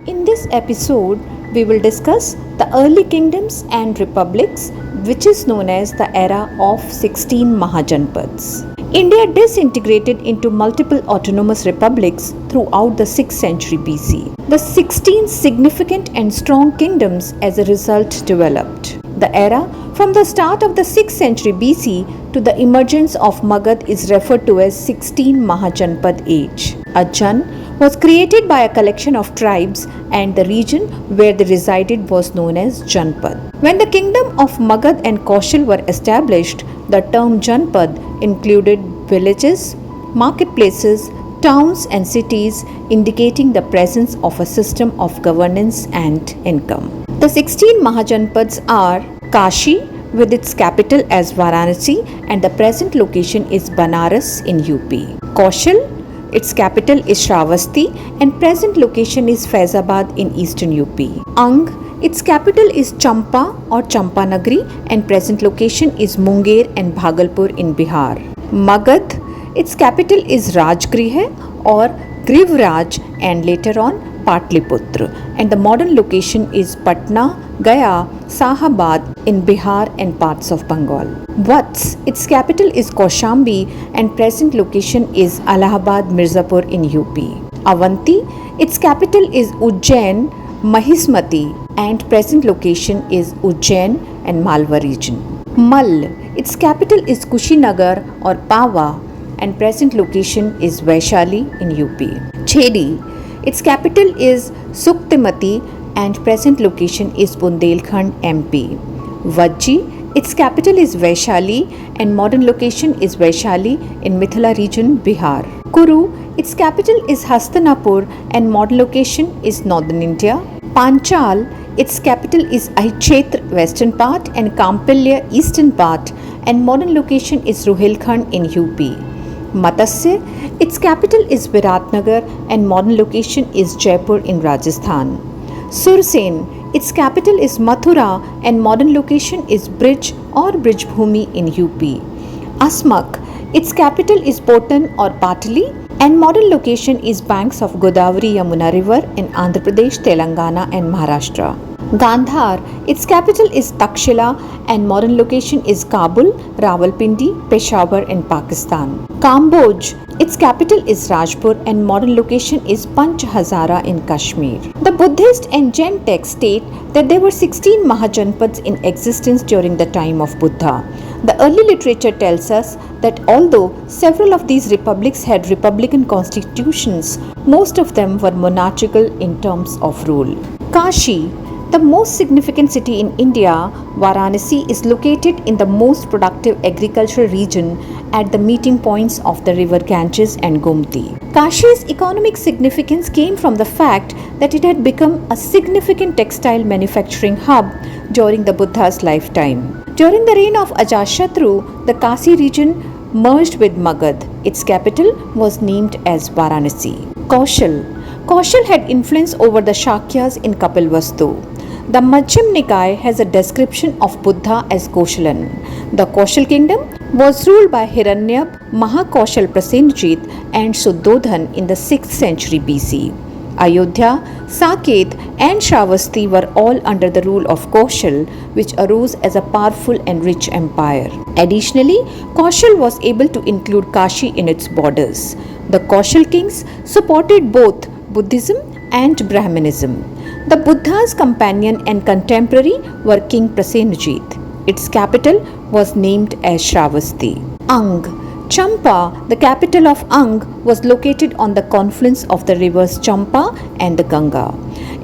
In this episode, we will discuss the early kingdoms and republics, which is known as the era of 16 Mahajanapads. India disintegrated into multiple autonomous republics throughout the 6th century BC. The 16 significant and strong kingdoms as a result developed. The era from the start of the 6th century BC to the emergence of Magadha is referred to as 16 Mahajanapada Age. A Jan was created by a collection of tribes and the region where they resided was known as Janpad. When the kingdom of Magadha and Kosala were established, the term Janpad included villages, marketplaces, towns and cities, indicating the presence of a system of governance and income. The 16 Mahajanapads are Kashi with its capital as Varanasi and the present location is Banaras in UP. Kosala, its capital is Shravasti and present location is Faizabad in eastern UP. Anga, its capital is Champa or Champanagari and present location is Munger and Bhagalpur in Bihar. Magadha, its capital is Rajgriha or Grivraj and later on Patliputra and the modern location is Patna, Gaya, Sahabad in Bihar and parts of Bengal. Vatsa, its capital is Kaushambi and present location is Allahabad, Mirzapur in UP. Avanti, its capital is Ujjain, Mahismati and present location is Ujjain and Malwa region. Malla, its capital is Kushinagar or Pawa and present location is Vaishali in UP. Chedi, its capital is Suktimati and present location is Bundelkhand MP. Vajji, its capital is Vaishali and modern location is Vaishali in Mithila region, Bihar. Kuru, its capital is Hastinapur and modern location is northern India. Panchala, its capital is Aichetra western part and Kampilya eastern part and modern location is Ruhelkhand in UP. Matsya, its capital is Viratnagar and modern location is Jaipur in Rajasthan. Sursena, its capital is Mathura and modern location is Brij or Brijbhumi in UP. Asmaka, its capital is Potan or Patali and modern location is banks of Godavari Yamuna river in Andhra Pradesh, Telangana and Maharashtra. Gandhara, its capital is Takshila and modern location is Kabul, Rawalpindi, Peshawar in Pakistan. Kamboja, its capital is Rajpur and modern location is Panch Hazara in Kashmir. The Buddhist and Jain texts state that there were 16 Mahajanapads in existence during the time of Buddha. The early literature tells us that although several of these republics had republican constitutions, most of them were monarchical in terms of rule. Kashi, the most significant city in India, Varanasi is located in the most productive agricultural region at the meeting points of the river Ganges and Gomti. Kashi's economic significance came from the fact that it had become a significant textile manufacturing hub during the Buddha's lifetime. During the reign of Ajatashatru, the Kasi region merged with Magadha. Its capital was named as Varanasi. Kosala had influence over the Shakyas in Kapilvastu. The Madhyam Nikaya has a description of Buddha as Kosalan. The Kosala kingdom was ruled by Hiranyab, Mahakosal Prasenjit and Suddhodhan in the 6th century BC. Ayodhya, Saket and Shravasti were all under the rule of Kosala, which arose as a powerful and rich empire. Additionally, Kosala was able to include Kashi in its borders. The Kosala kings supported both Buddhism and Brahmanism. The Buddha's companion and contemporary were King Prasenjit. Its capital was named as Shravasti. Anga, Champa, the capital of Anga, was located on the confluence of the rivers Champa and the Ganga.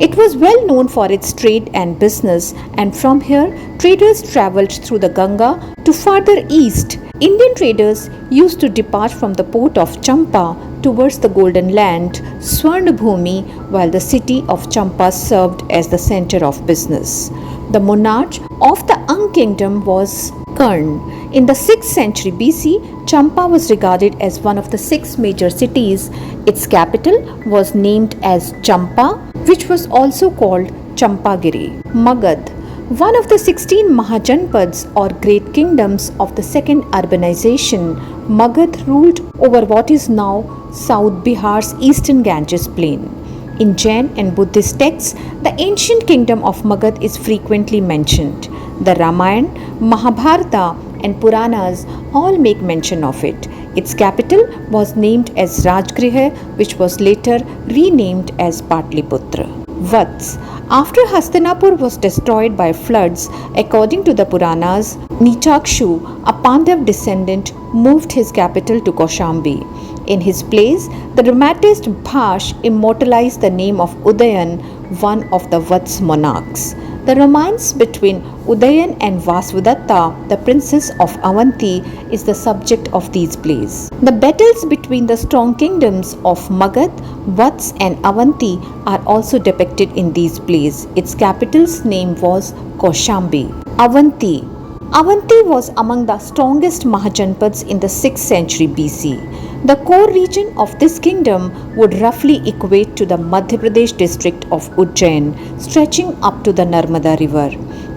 It was well known for its trade and business, and from here, traders travelled through the Ganga to farther east. Indian traders used to depart from the port of Champa towards the Golden Land, Swarnabhumi, while the city of Champa served as the center of business. The monarch of the Anga kingdom was Karna. In the 6th century BC, Champa was regarded as one of the 6 major cities. Its capital was named as Champa, which was also called Champagiri. Magadha, one of the 16 Mahajanapads or great kingdoms of the second urbanization, Magadha ruled over what is now South Bihar's eastern Ganges plain. In Jain and Buddhist texts, the ancient kingdom of Magadha is frequently mentioned. The Ramayana, Mahabharata, and Puranas all make mention of it. Its capital was named as Rajgriha, which was later renamed as Patliputra. Vatsa. After Hastinapur was destroyed by floods, according to the Puranas, Nichakshu, a Pandav descendant, moved his capital to Kaushambi. In his place, the dramatist Bhash immortalized the name of Udayan, one of the Vatsa monarchs. The romance between Udayan and Vasudetta, the princess of Avanti, is the subject of these plays. The battles between the strong kingdoms of Magadha, Vatsa and Avanti are also depicted in these plays. Its capital's name was Kaushambi. Avanti. Avanti was among the strongest Mahajanapads in the 6th century BC. The core region of this kingdom would roughly equate to the Madhya Pradesh district of Ujjain, stretching up to the Narmada river.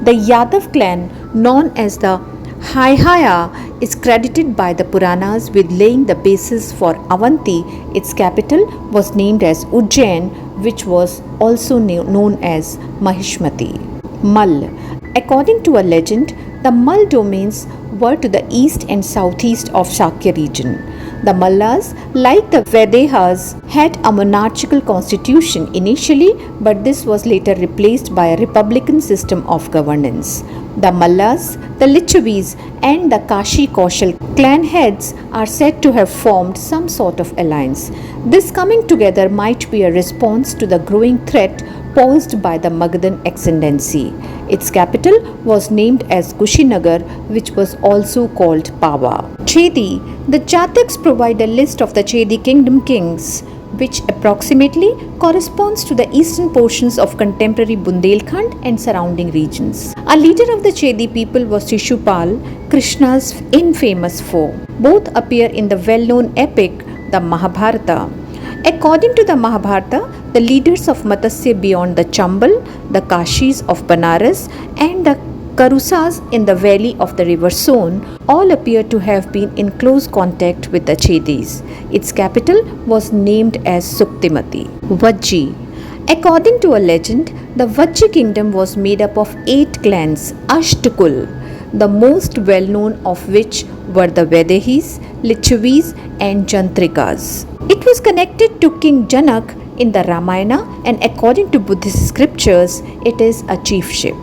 The Yadav clan, known as the Haihaya, is credited by the Puranas with laying the basis for Avanti. Its capital was named as Ujjain, which was also known as Mahishmati. Malla. According to a legend, the Mall domains were to the east and southeast of Shakya region. The Mallas, like the Vedehas, had a monarchical constitution initially, but this was later replaced by a republican system of governance. The Mallas, the Lichavis, and the Kashi Kaushal clan heads are said to have formed some sort of alliance. This coming together might be a response to the growing threat posed by the Magadhan ascendancy. Its capital was named as Kushinagar, which was also called Pawa. Chedi. The Jataks provide a list of the Chedi kingdom kings, which approximately corresponds to the eastern portions of contemporary Bundelkhand and surrounding regions. A leader of the Chedi people was Shishupal, Krishna's infamous foe. Both appear in the well-known epic, the Mahabharata. According to the Mahabharata, the leaders of Matsya beyond the Chambal, the Kashis of Banaras, and the Karusas in the valley of the river Son all appear to have been in close contact with the Chedis. Its capital was named as Suktimati. Vajji. According to a legend, the Vajji kingdom was made up of 8 clans, Ashtakul, the most well-known of which were the Vedehis, Lichavis and Jantrikas. It was connected to King Janak in the Ramayana, and according to Buddhist scriptures, it is a chiefship.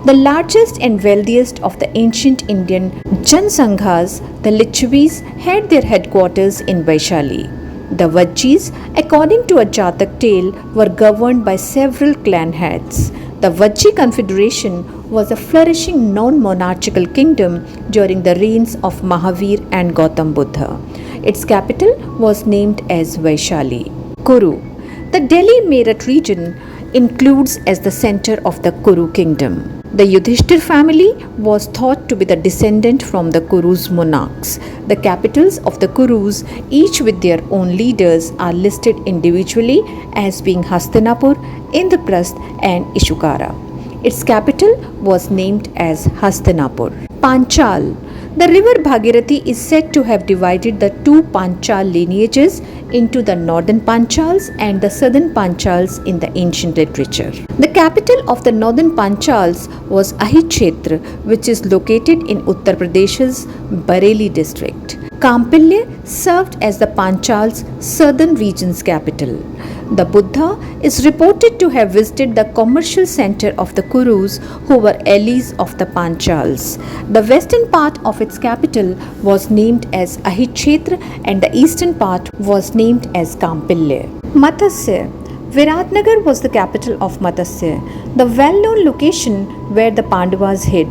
The largest and wealthiest of the ancient Indian Jansanghas, the Lichavis, had their headquarters in Vaishali. The Vajjis, according to a Jatak tale, were governed by several clan heads. The Vajji confederation was a flourishing non-monarchical kingdom during the reigns of Mahavir and Gautam Buddha. Its capital was named as Vaishali. Kuru. The Delhi Meerut region includes as the center of the Kuru kingdom. The Yudhishthir family was thought to be the descendant from the Kuru's monarchs. The capitals of the Kurus, each with their own leaders, are listed individually as being Hastinapur, Indraprastha and Ishukara. Its capital was named as Hastinapur. Panchala. The river Bhagirathi is said to have divided the 2 Panchal lineages into the northern Panchals and the southern Panchals in the ancient literature. The capital of the northern Panchals was Ahichetra, which is located in Uttar Pradesh's Bareilly district. Kampilya served as the Panchal's southern region's capital. The Buddha is reported to have visited the commercial center of the Kurus, who were allies of the Panchals. The western part of its capital was named as Ahichetra and the eastern part was named as Kampilya. Matsya. Viratnagar was the capital of Matsya, the well-known location where the Pandavas hid.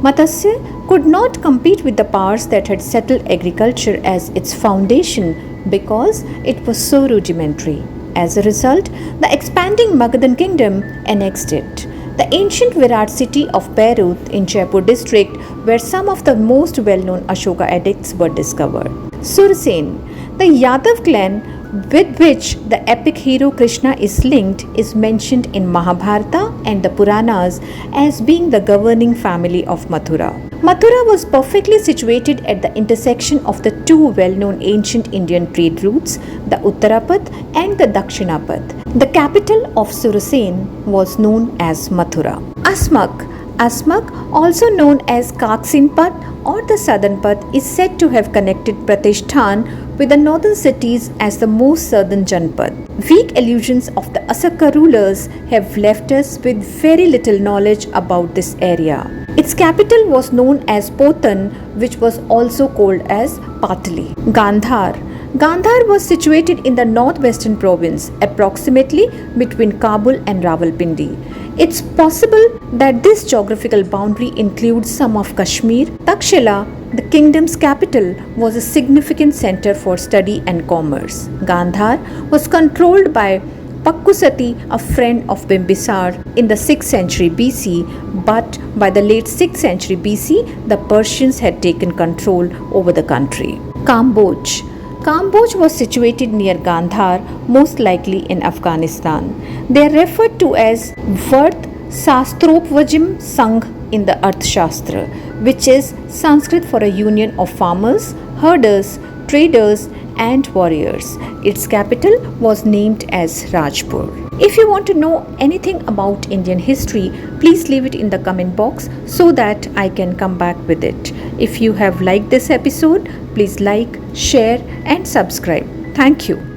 Matsya could not compete with the powers that had settled agriculture as its foundation because it was so rudimentary. As a result, the expanding Magadhan kingdom annexed it. The ancient Virat city of Beirut in Jaipur district, where some of the most well-known Ashoka edicts were discovered. Sursena. The Yadav clan with which the epic hero Krishna is linked is mentioned in Mahabharata and the Puranas as being the governing family of Mathura. Mathura was perfectly situated at the intersection of the two well-known ancient Indian trade routes, the Uttarapad and the Dakshinapad. The capital of Sursena was known as Mathura. Asmak, also known as Kaksinpat or the Southern Path, is said to have connected Pratishthan with the northern cities as the most southern Janpad. Weak allusions of the Asaka rulers have left us with very little knowledge about this area. Its capital was known as Potan, which was also called as Patali. Gandhar was situated in the northwestern province, approximately between Kabul and Rawalpindi. It's possible that this geographical boundary includes some of Kashmir. Takshila, the kingdom's capital, was a significant center for study and commerce. Gandhar was controlled by Pakkusati, a friend of Bimbisar, in the 6th century BC, but by the late 6th century BC, the Persians had taken control over the country. Kamboja was situated near Gandhar, most likely in Afghanistan. They are referred to as Vart Sastropvajim Sangh in the Arthashastra, which is Sanskrit for a union of farmers, herders, traders, and warriors. Its capital was named as Rajpur. If you want to know anything about Indian history, please leave it in the comment box so that I can come back with it. If you have liked this episode, please like, share, and subscribe. Thank you.